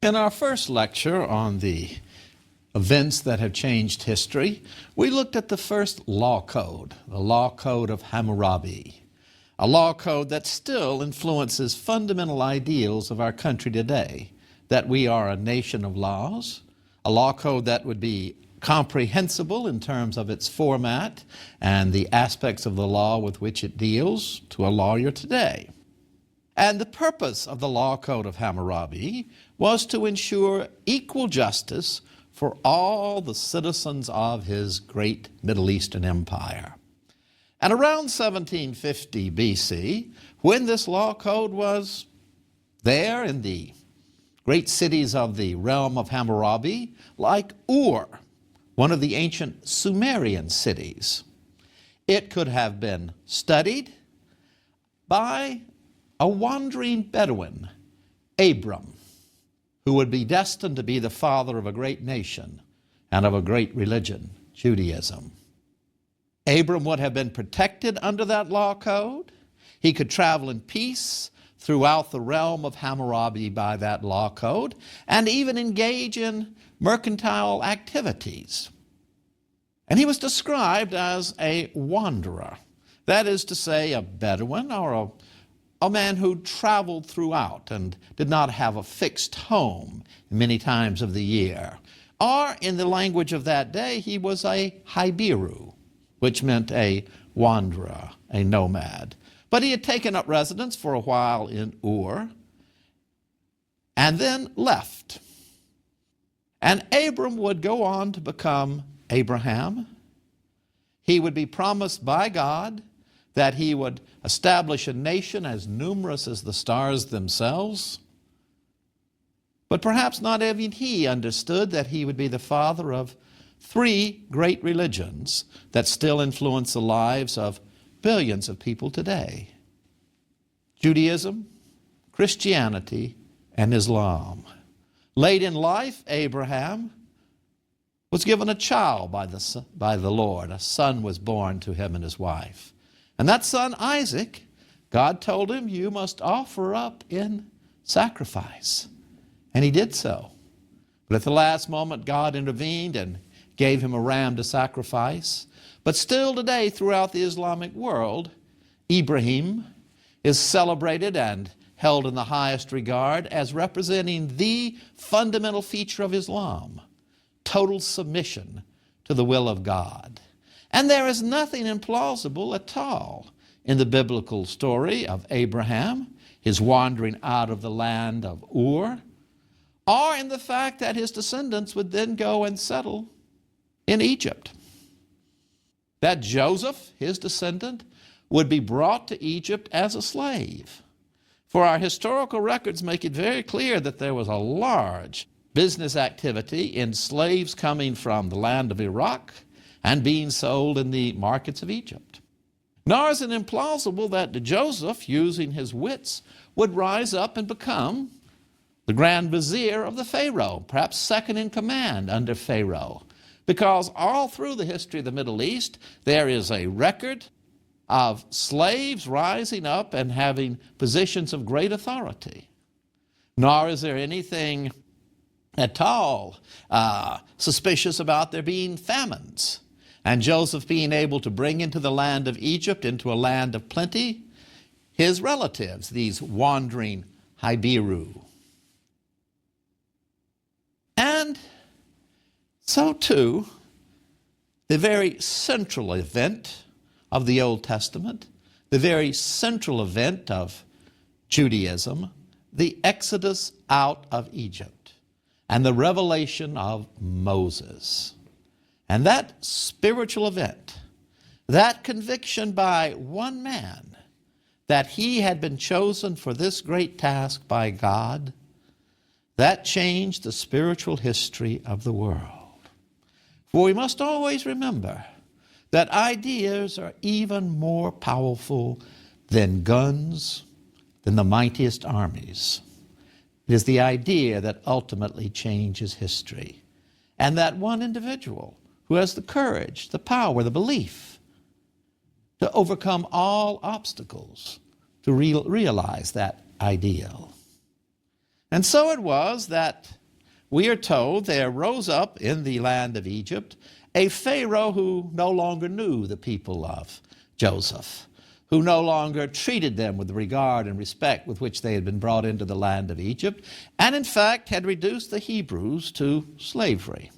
In our first lecture on the events that have changed history, we looked at the first law code, the law code of Hammurabi, a law code that still influences fundamental ideals of our country today, that we are a nation of laws, a law code that would be comprehensible in terms of its format and the aspects of the law with which it deals to a lawyer today. And the purpose of the law code of Hammurabi was to ensure equal justice for all the citizens of his great Middle Eastern empire. And around 1750 BC, when this law code was there in the great cities of the realm of Hammurabi, like Ur, one of the ancient Sumerian cities, it could have been studied by a wandering Bedouin, Abram, who would be destined to be the father of a great nation and of a great religion, Judaism. Abram would have been protected under that law code. He could travel in peace throughout the realm of Hammurabi by that law code, and even engage in mercantile activities. And he was described as a wanderer, that is to say, a Bedouin or a man who traveled throughout and did not have a fixed home many times of the year. Or, in the language of that day, he was a Hibiru, which meant a wanderer, a nomad. But he had taken up residence for a while in Ur and then left. And Abram would go on to become Abraham. He would be promised by God that he would establish a nation as numerous as the stars themselves. But perhaps not even he understood that he would be the father of three great religions that still influence the lives of billions of people today: Judaism, Christianity, and Islam. Late in life, Abraham was given a child by the Lord. A son was born to him and his wife. And that son, Isaac, God told him, you must offer up in sacrifice. And he did so. But at the last moment, God intervened and gave him a ram to sacrifice. But still today, throughout the Islamic world, Ibrahim is celebrated and held in the highest regard as representing the fundamental feature of Islam: total submission to the will of God. And there is nothing implausible at all in the biblical story of Abraham, his wandering out of the land of Ur, or in the fact that his descendants would then go and settle in Egypt. That Joseph, his descendant, would be brought to Egypt as a slave. For our historical records make it very clear that there was a large business activity in slaves coming from the land of Iraq and being sold in the markets of Egypt. Nor is it implausible that Joseph, using his wits, would rise up and become the Grand Vizier of the Pharaoh, perhaps second in command under Pharaoh, because all through the history of the Middle East, there is a record of slaves rising up and having positions of great authority. Nor is there anything at all suspicious about there being famines, and Joseph being able to bring into the land of Egypt, into a land of plenty, his relatives, these wandering Hibiru. And so too, the very central event of the Old Testament, the very central event of Judaism, the Exodus out of Egypt and the revelation of Moses. And that spiritual event, that conviction by one man that he had been chosen for this great task by God, that changed the spiritual history of the world. For we must always remember that ideas are even more powerful than guns, than the mightiest armies. It is the idea that ultimately changes history. And that one individual who has the courage, the power, the belief to overcome all obstacles to realize that ideal. And so it was that we are told there rose up in the land of Egypt a Pharaoh who no longer knew the people of Joseph, who no longer treated them with the regard and respect with which they had been brought into the land of Egypt, and in fact had reduced the Hebrews to slavery.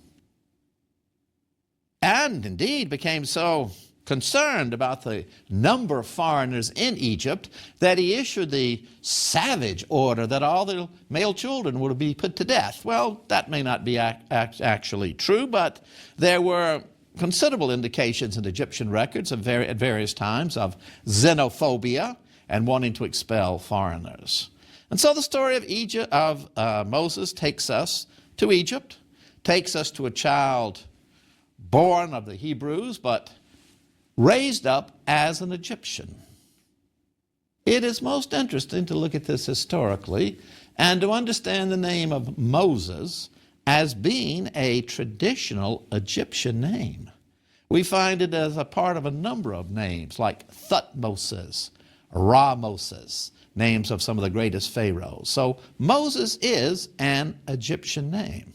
And indeed became so concerned about the number of foreigners in Egypt that he issued the savage order that all the male children would be put to death. Well, that may not be actually true, but there were considerable indications in Egyptian records at various times of xenophobia and wanting to expel foreigners. And so the story of Moses takes us to Egypt, takes us to a child born of the Hebrews, but raised up as an Egyptian. It is most interesting to look at this historically and to understand the name of Moses as being a traditional Egyptian name. We find it as a part of a number of names like Thutmoses, Ramoses, names of some of the greatest pharaohs. So Moses is an Egyptian name.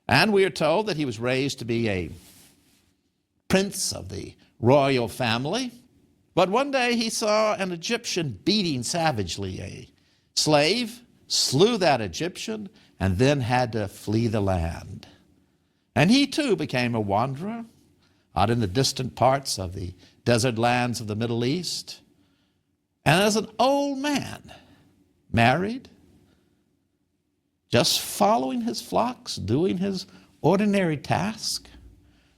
And we are told that he was raised to be a prince of the royal family. But one day he saw an Egyptian beating savagely a slave, slew that Egyptian, and then had to flee the land. And he too became a wanderer out in the distant parts of the desert lands of the Middle East. And as an old man, married, just following his flocks, doing his ordinary task,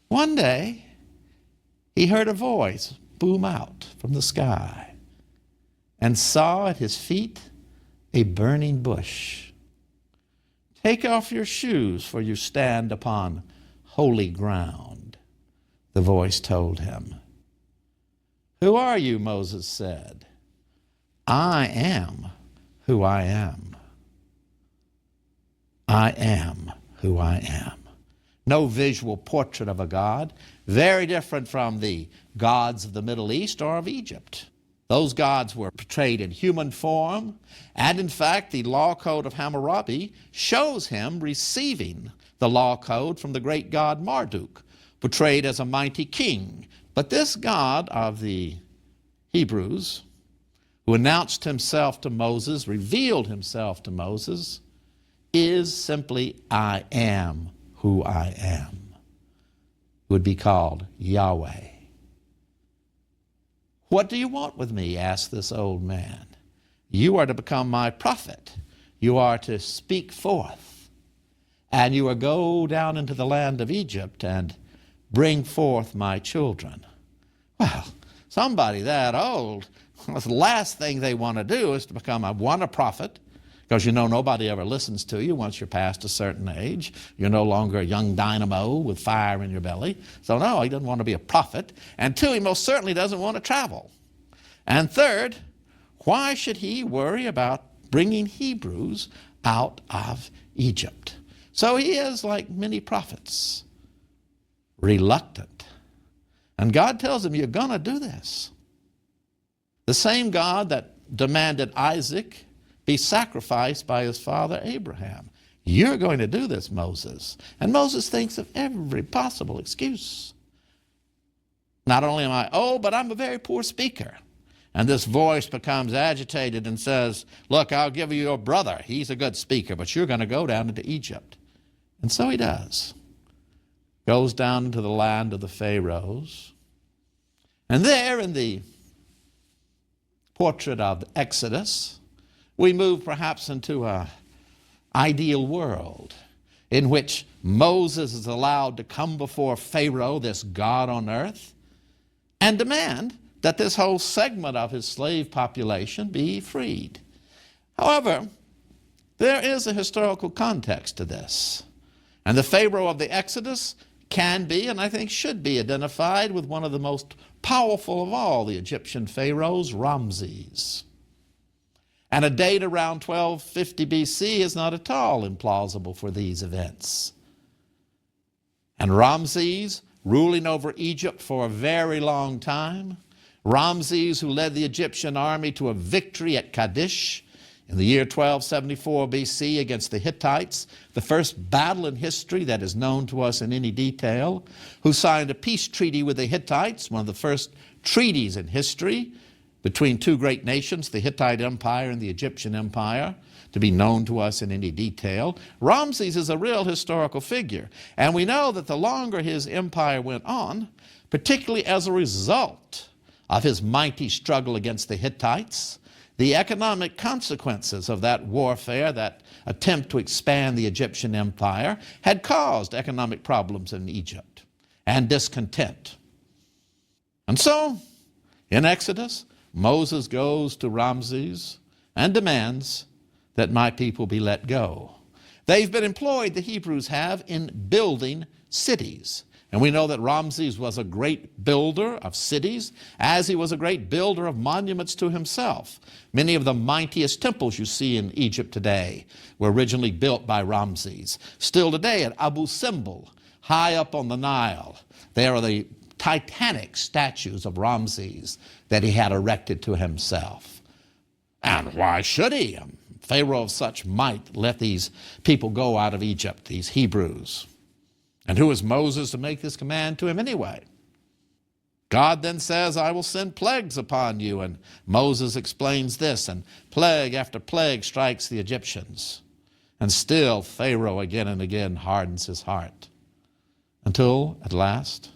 one day he heard a voice boom out from the sky and saw at his feet a burning bush. "Take off your shoes, for you stand upon holy ground," the voice told him. "Who are you?" Moses said. "I am who I am. I am who I am." No visual portrait of a god, very different from the gods of the Middle East or of Egypt. Those gods were portrayed in human form, and in fact the law code of Hammurabi shows him receiving the law code from the great god Marduk, portrayed as a mighty king. But this God of the Hebrews, who announced himself to Moses, revealed himself to Moses, is simply I am who I am, would be called Yahweh. "What do you want with me?" asked this old man. "You are to become my prophet. You are to speak forth, and you are to go down into the land of Egypt and bring forth my children." Well, somebody that old, the last thing they want to do is to become a prophet, because you know nobody ever listens to you once you're past a certain age. You're no longer a young dynamo with fire in your belly. So no, he doesn't want to be a prophet. And two, he most certainly doesn't want to travel. And third, why should he worry about bringing Hebrews out of Egypt? So he is, like many prophets, reluctant. And God tells him, you're going to do this. The same God that demanded Isaac be sacrificed by his father Abraham. You're going to do this, Moses. And Moses thinks of every possible excuse. Not only am I old, but I'm a very poor speaker. And this voice becomes agitated and says, look, I'll give you your brother. He's a good speaker, but you're going to go down into Egypt. And so he does. Goes down into the land of the Pharaohs. And there in the portrait of Exodus, we move perhaps into an ideal world in which Moses is allowed to come before Pharaoh, this God on earth, and demand that this whole segment of his slave population be freed. However, there is a historical context to this. And the Pharaoh of the Exodus can be, and I think should be, identified with one of the most powerful of all the Egyptian pharaohs, Ramses. And a date around 1250 BC is not at all implausible for these events. And Ramses, ruling over Egypt for a very long time, Ramses, who led the Egyptian army to a victory at Kadesh in the year 1274 BC against the Hittites, the first battle in history that is known to us in any detail, who signed a peace treaty with the Hittites, one of the first treaties in history between two great nations, the Hittite Empire and the Egyptian Empire, to be known to us in any detail. Ramses is a real historical figure, and we know that the longer his empire went on, particularly as a result of his mighty struggle against the Hittites, the economic consequences of that warfare, that attempt to expand the Egyptian empire, had caused economic problems in Egypt and discontent. And so, in Exodus, Moses goes to Ramses and demands that my people be let go. They've been employed, the Hebrews have, in building cities. And we know that Ramses was a great builder of cities, as he was a great builder of monuments to himself. Many of the mightiest temples you see in Egypt today were originally built by Ramses. Still today at Abu Simbel, high up on the Nile, there are the titanic statues of Ramses that he had erected to himself. And why should he? Pharaoh of such might let these people go out of Egypt, these Hebrews. And who is Moses to make this command to him anyway? God then says, I will send plagues upon you. And Moses explains this, and plague after plague strikes the Egyptians. And still Pharaoh again and again hardens his heart. Until at last,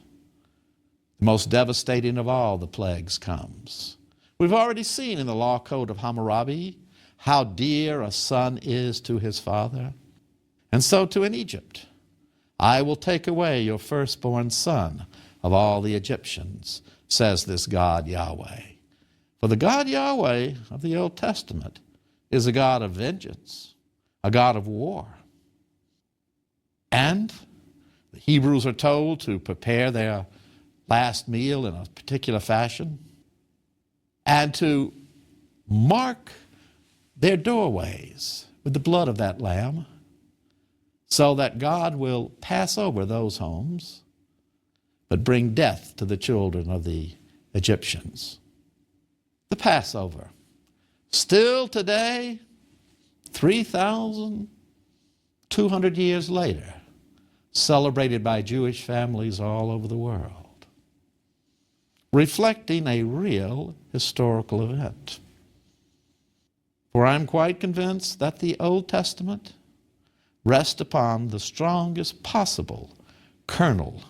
the most devastating of all the plagues comes. We've already seen in the law code of Hammurabi how dear a son is to his father. And so too in Egypt. I will take away your firstborn son of all the Egyptians, says this God Yahweh. For the God Yahweh of the Old Testament is a God of vengeance, a God of war. And the Hebrews are told to prepare their last meal in a particular fashion and to mark their doorways with the blood of that lamb, so that God will pass over those homes, but bring death to the children of the Egyptians. The Passover, still today, 3,200 years later, celebrated by Jewish families all over the world, reflecting a real historical event. For I'm quite convinced that the Old Testament rest upon the strongest possible kernel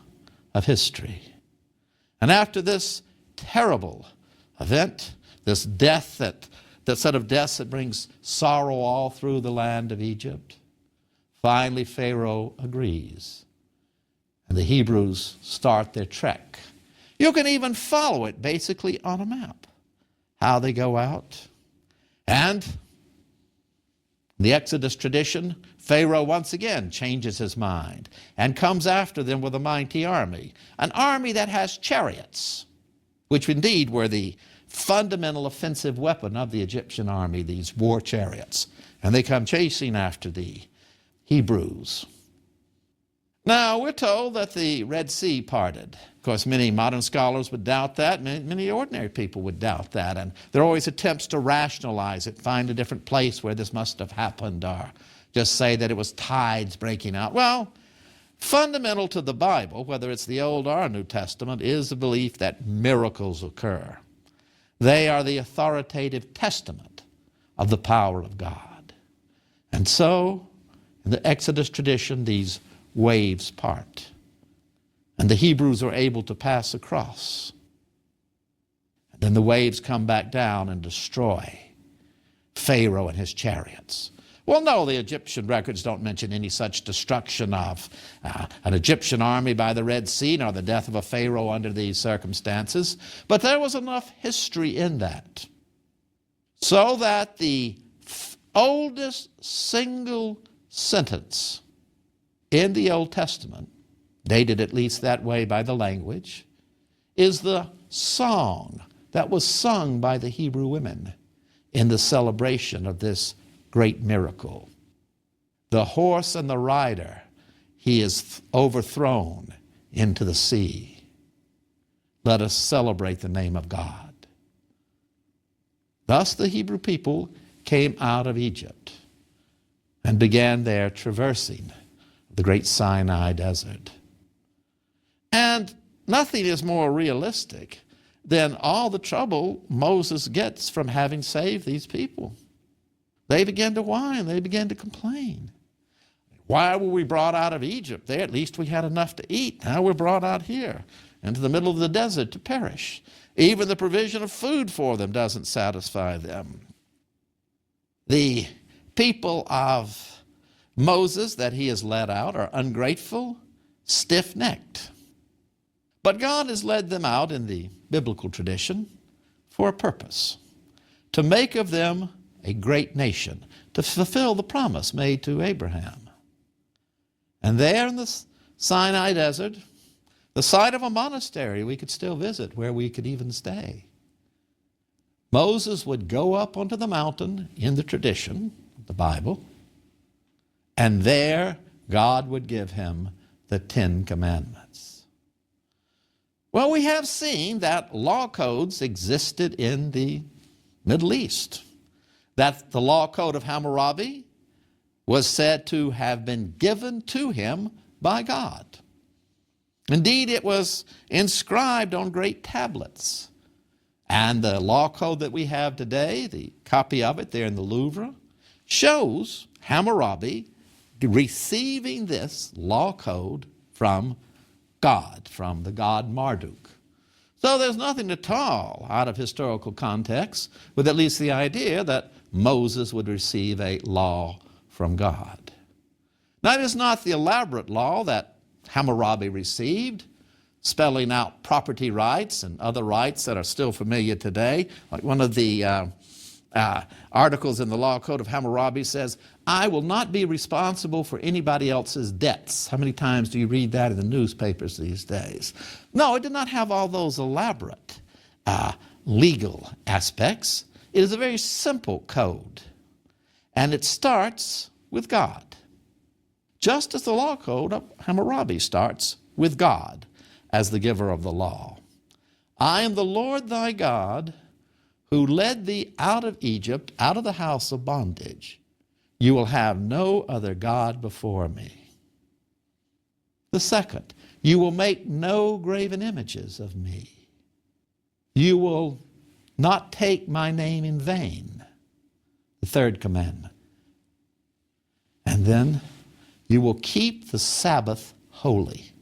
of history. And after this terrible event, this death, that set of deaths that brings sorrow all through the land of Egypt, finally Pharaoh agrees. And the Hebrews start their trek. You can even follow it basically on a map, how they go out. And in the Exodus tradition, Pharaoh once again changes his mind and comes after them with a mighty army, an army that has chariots, which indeed were the fundamental offensive weapon of the Egyptian army, these war chariots. And they come chasing after the Hebrews. Now, we're told that the Red Sea parted. Of course, many modern scholars would doubt that. Many ordinary people would doubt that. And there are always attempts to rationalize it, find a different place where this must have happened, or just say that it was tides breaking out. Well, fundamental to the Bible, whether it's the Old or New Testament, is the belief that miracles occur. They are the authoritative testament of the power of God. And so, in the Exodus tradition, these waves part, and the Hebrews are able to pass across. And then the waves come back down and destroy Pharaoh and his chariots. Well, no, the Egyptian records don't mention any such destruction of an Egyptian army by the Red Sea, nor the death of a Pharaoh under these circumstances. But there was enough history in that so that the oldest single sentence in the Old Testament, dated at least that way by the language, is the song that was sung by the Hebrew women in the celebration of this great miracle. The horse and the rider, he is overthrown into the sea. Let us celebrate the name of God. Thus the Hebrew people came out of Egypt and began their traversing the great Sinai desert. And nothing is more realistic than all the trouble Moses gets from having saved these people. They began to whine, they began to complain. Why were we brought out of Egypt? There at least we had enough to eat. Now we're brought out here into the middle of the desert to perish. Even the provision of food for them doesn't satisfy them. The people of Moses that he has led out are ungrateful, stiff-necked. But God has led them out in the biblical tradition for a purpose, to make of them a great nation, to fulfill the promise made to Abraham. And there in the Sinai desert, the site of a monastery we could still visit, where we could even stay, Moses would go up onto the mountain in the tradition, the Bible, and there God would give him the 10 Commandments. Well, we have seen that law codes existed in the Middle East, that the law code of Hammurabi was said to have been given to him by God. Indeed, it was inscribed on great tablets. And the law code that we have today, the copy of it there in the Louvre, shows Hammurabi receiving this law code from God, from the god Marduk. So there's nothing at all out of historical context with at least the idea that Moses would receive a law from God. Now, it is not the elaborate law that Hammurabi received, spelling out property rights and other rights that are still familiar today. Like one of the articles in the Law Code of Hammurabi says, I will not be responsible for anybody else's debts. How many times do you read that in the newspapers these days? No, it did not have all those elaborate legal aspects. It is a very simple code, and it starts with God. Just as the Law Code of Hammurabi starts with God as the giver of the law. I am the Lord thy God, who led thee out of Egypt, out of the house of bondage. You will have no other God before me. The second, you will make no graven images of me. You will not take my name in vain. The third commandment. And then you will keep the Sabbath holy.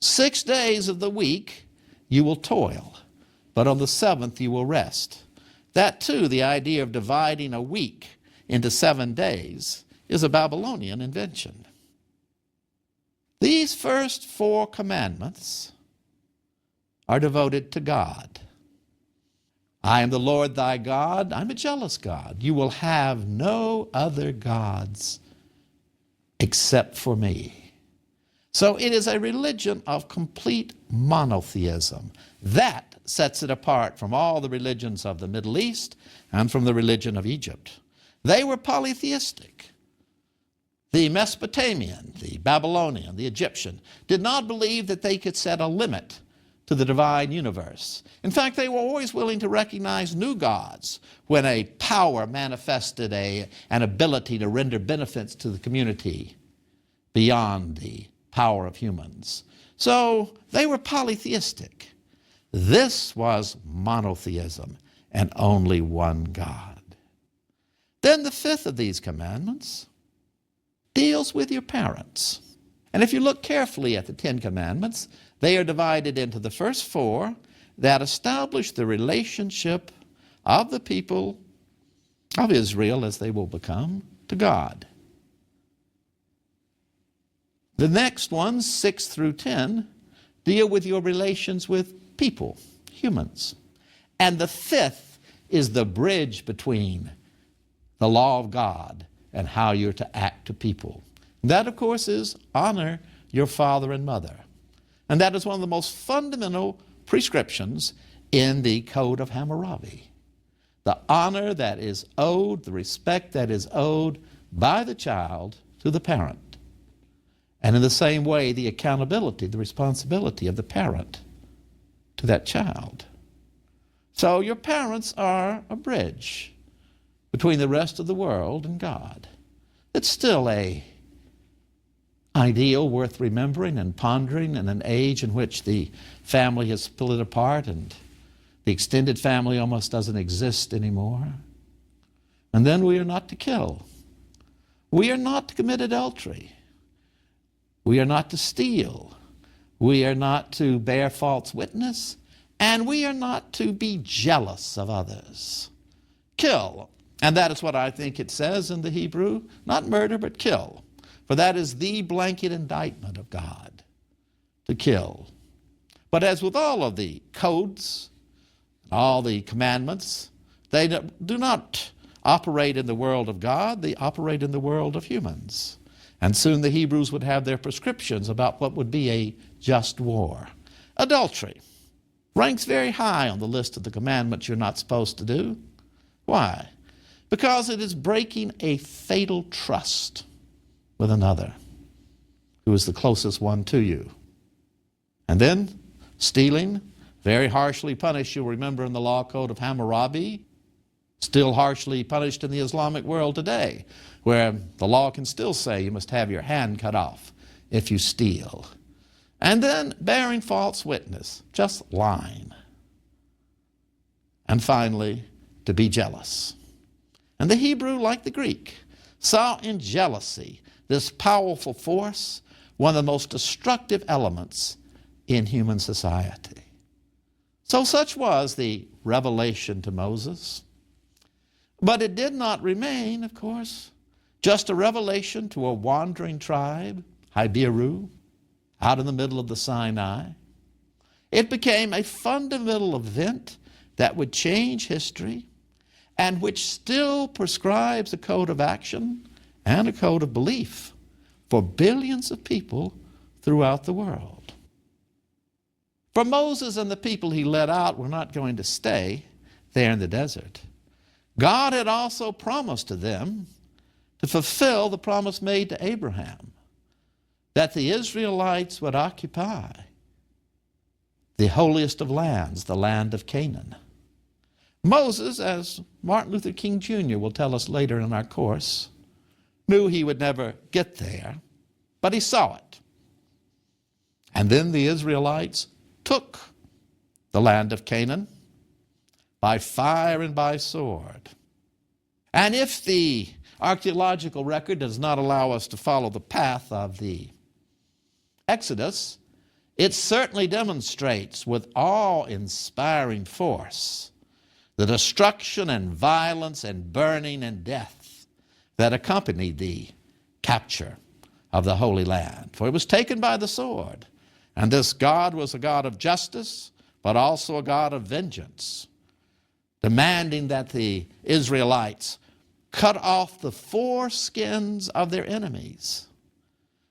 6 days of the week you will toil, but on the seventh you will rest. That too, the idea of dividing a week into 7 days, is a Babylonian invention. These first 4 commandments are devoted to God. I am the Lord thy God. I'm a jealous God. You will have no other gods except for me. So it is a religion of complete monotheism. That sets it apart from all the religions of the Middle East and from the religion of Egypt. They were polytheistic. The Mesopotamian, the Babylonian, the Egyptian did not believe that they could set a limit to the divine universe. In fact, they were always willing to recognize new gods when a power manifested an ability to render benefits to the community beyond the power of humans. So they were polytheistic. This was monotheism and only one God. Then the fifth of these commandments deals with your parents. And if you look carefully at the 10 Commandments, they are divided into the first 4 that establish the relationship of the people of Israel, as they will become, to God. The next ones, 6 through 10, deal with your relations with people, humans. And the fifth is the bridge between the law of God and how you're to act to people. That, of course, is honor your father and mother. And that is one of the most fundamental prescriptions in the Code of Hammurabi. The honor that is owed, the respect that is owed by the child to the parent. And in the same way, the accountability, the responsibility of the parent to that child. So your parents are a bridge between the rest of the world and God. It's still a ideal worth remembering and pondering in an age in which the family has split apart and the extended family almost doesn't exist anymore. And then we are not to kill. We are not to commit adultery. We are not to steal. We are not to bear false witness. And we are not to be jealous of others. Kill. And that is what I think it says in the Hebrew. Not murder, but kill. For that is the blanket indictment of God, to kill. But as with all of the codes, all the commandments, they do not operate in the world of God, they operate in the world of humans. And soon the Hebrews would have their prescriptions about what would be a just war. Adultery ranks very high on the list of the commandments you're not supposed to do. Why? Because it is breaking a fatal trust with another who is the closest one to you. And then stealing, very harshly punished, you'll remember in the law code of Hammurabi, still harshly punished in the Islamic world today, where the law can still say you must have your hand cut off if you steal. And then bearing false witness, just lying. And finally, to be jealous. And the Hebrew, like the Greek, saw in jealousy this powerful force, one of the most destructive elements in human society. So such was the revelation to Moses. But it did not remain, of course, just a revelation to a wandering tribe, Hibiru, out in the middle of the Sinai. It became a fundamental event that would change history and which still prescribes a code of action and a code of belief for billions of people throughout the world. For Moses and the people he led out were not going to stay there in the desert. God had also promised to them to fulfill the promise made to Abraham, that the Israelites would occupy the holiest of lands, the land of Canaan. Moses, as Martin Luther King Jr. will tell us later in our course, knew he would never get there, but he saw it. And then the Israelites took the land of Canaan by fire and by sword. And if the archaeological record does not allow us to follow the path of the Exodus, it certainly demonstrates with awe-inspiring force the destruction and violence and burning and death that accompanied the capture of the Holy Land. For it was taken by the sword. And this God was a God of justice, but also a God of vengeance, demanding that the Israelites cut off the foreskins of their enemies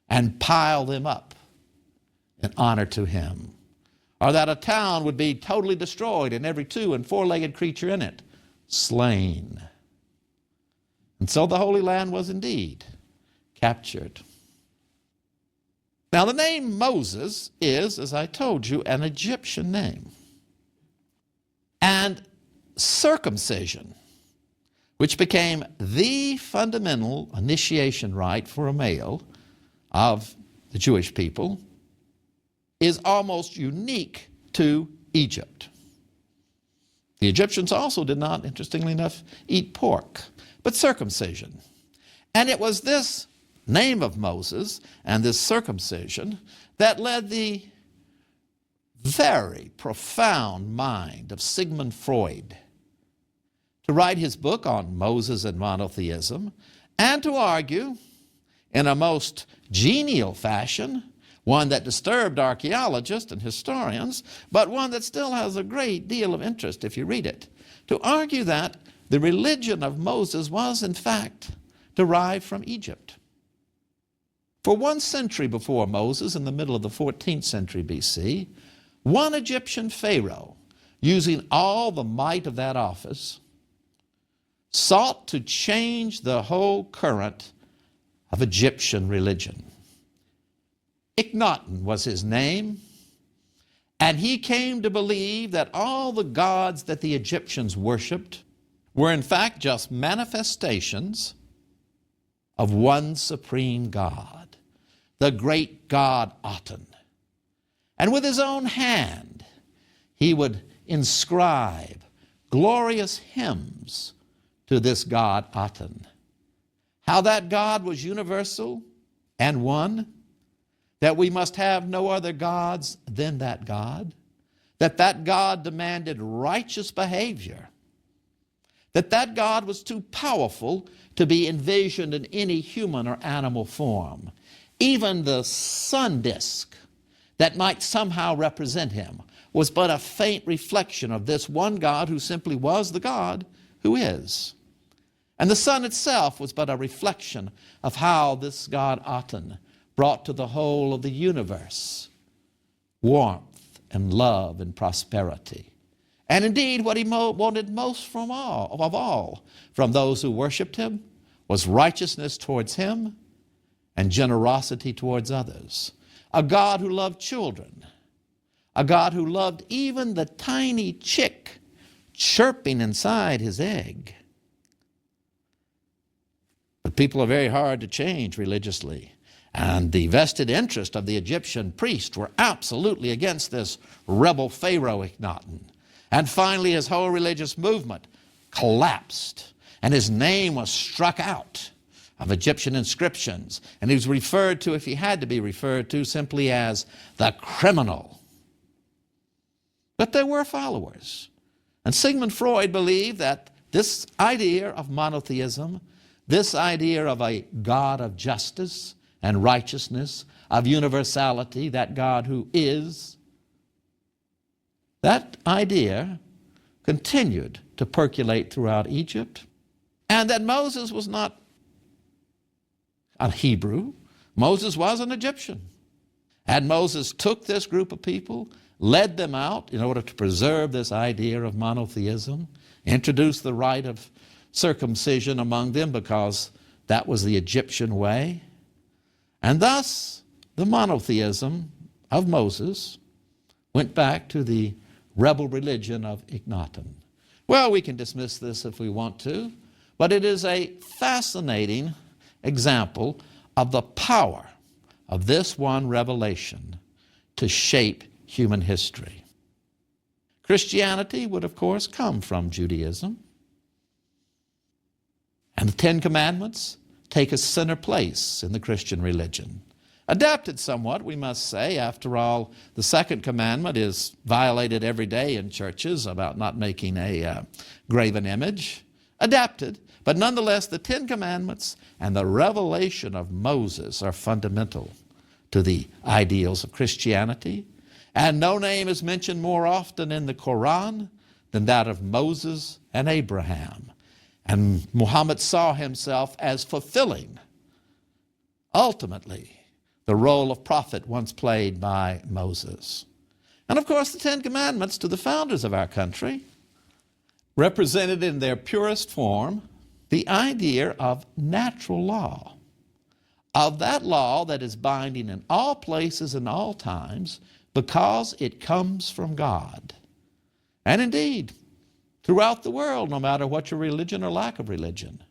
and pile them up in honor to him. Or that a town would be totally destroyed and every two- and four-legged creature in it slain. And so the Holy Land was indeed captured. Now the name Moses is, as I told you, an Egyptian name. And circumcision, which became the fundamental initiation rite for a male of the Jewish people, is almost unique to Egypt. The Egyptians also did not, interestingly enough, eat pork, but circumcision. And it was this name of Moses and this circumcision that led the very profound mind of Sigmund Freud to write his book on Moses and monotheism and to argue in a most genial fashion, one that disturbed archaeologists and historians, but one that still has a great deal of interest if you read it, to argue that the religion of Moses was in fact derived from Egypt. For 1 century before Moses, in the middle of the 14th century BC, one Egyptian pharaoh, using all the might of that office, sought to change the whole current of Egyptian religion. Akhenaten was his name, and he came to believe that all the gods that the Egyptians worshipped were in fact just manifestations of one supreme God, the great God Aten. And with his own hand, he would inscribe glorious hymns to this God Aten. How that God was universal and one, that we must have no other gods than that God, that God demanded righteous behavior, that God was too powerful to be envisioned in any human or animal form. Even the sun disk that might somehow represent him was but a faint reflection of this one God who simply was the God who is. And the sun itself was but a reflection of how this God Aten brought to the whole of the universe warmth and love and prosperity. And indeed, what he wanted most of all from those who worshiped him was righteousness towards him and generosity towards others. A God who loved children, a God who loved even the tiny chick chirping inside his egg. But people are very hard to change religiously. And the vested interest of the Egyptian priests were absolutely against this rebel Pharaoh Akhenaten. And finally, his whole religious movement collapsed, and his name was struck out of Egyptian inscriptions. And he was referred to, if he had to be referred to, simply as the criminal. But there were followers. And Sigmund Freud believed that this idea of monotheism, this idea of a God of justice and righteousness, of universality, that God who is, that idea continued to percolate throughout Egypt, and that Moses was not a Hebrew. Moses was an Egyptian. And Moses took this group of people, led them out in order to preserve this idea of monotheism, introduced the rite of circumcision among them because that was the Egyptian way. And thus, the monotheism of Moses went back to the rebel religion of Akhenaten. Well, we can dismiss this if we want to, but it is a fascinating example of the power of this one revelation to shape human history. Christianity would, of course, come from Judaism. And the Ten Commandments take a center place in the Christian religion. Adapted somewhat, we must say. After all, the second commandment is violated every day in churches about not making a graven image. Adapted, but nonetheless, the Ten Commandments and the revelation of Moses are fundamental to the ideals of Christianity. And no name is mentioned more often in the Quran than that of Moses and Abraham. And Muhammad saw himself as fulfilling, ultimately, the role of prophet once played by Moses. And of course, the Ten Commandments to the founders of our country represented in their purest form the idea of natural law, of that law that is binding in all places and all times because it comes from God. And indeed, throughout the world, no matter what your religion or lack of religion,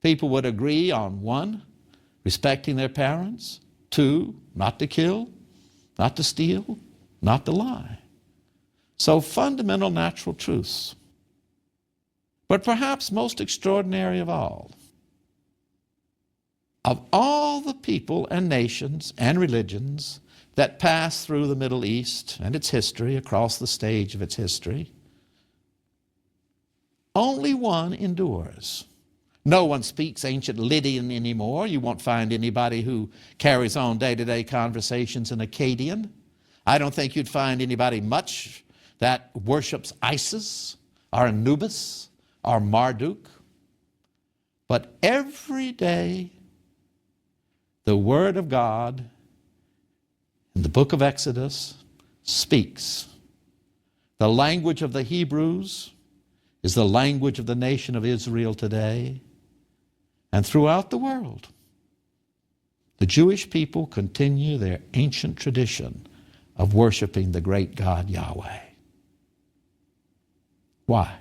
people would agree on one, respecting their parents, two, not to kill, not to steal, not to lie. So fundamental natural truths. But perhaps most extraordinary of all the people and nations and religions that passed through the Middle East and its history, across the stage of its history, only one endures. No one speaks ancient Lydian anymore. You won't find anybody who carries on day-to-day conversations in Akkadian. I don't think you'd find anybody much that worships Isis or Anubis or Marduk. But every day, the Word of God in the book of Exodus speaks. The language of the Hebrews is the language of the nation of Israel today. And throughout the world, the Jewish people continue their ancient tradition of worshiping the great God Yahweh. Why?